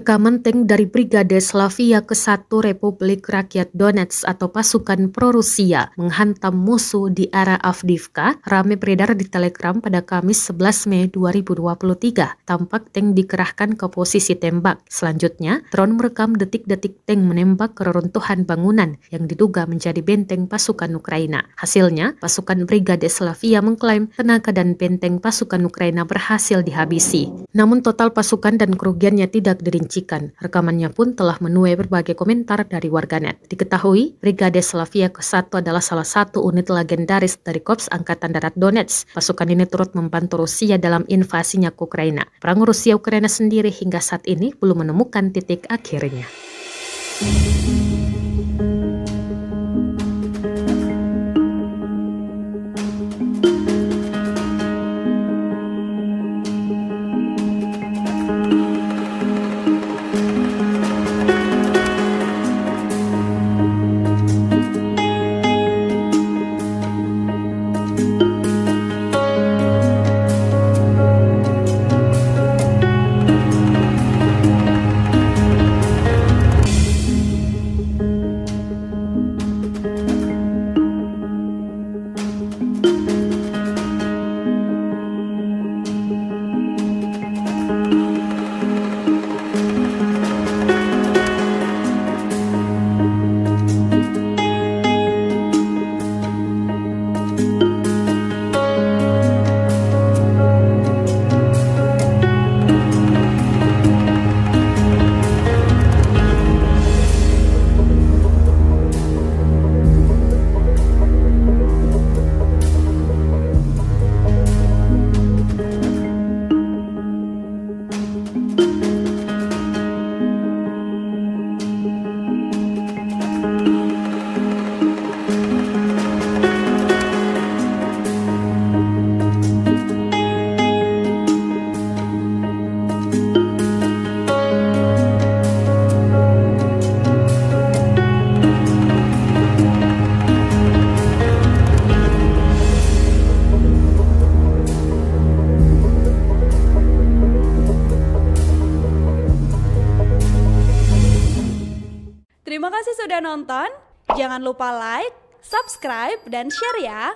Rekaman tank dari Brigade Slavia ke-1 Republik Rakyat Donetsk atau pasukan pro-Rusia menghantam musuh di area Avdiivka ramai beredar di Telegram pada Kamis 11 Mei 2023. Tampak tank dikerahkan ke posisi tembak. Selanjutnya, drone merekam detik-detik tank menembak ke reruntuhan bangunan yang diduga menjadi benteng pasukan Ukraina. Hasilnya, pasukan Brigade Slavia mengklaim tenaga dan benteng pasukan Ukraina berhasil dihabisi. Namun total pasukan dan kerugiannya tidak dirincikan. Rekamannya pun telah menuai berbagai komentar dari warganet. Diketahui, Brigade Slavia ke-1 adalah salah satu unit legendaris dari Korps Angkatan Darat Donetsk. Pasukan ini turut membantu Rusia dalam invasinya ke Ukraina. Perang Rusia-Ukraina sendiri hingga saat ini belum menemukan titik akhirnya. Terima kasih sudah nonton. Jangan lupa like, subscribe, dan share ya.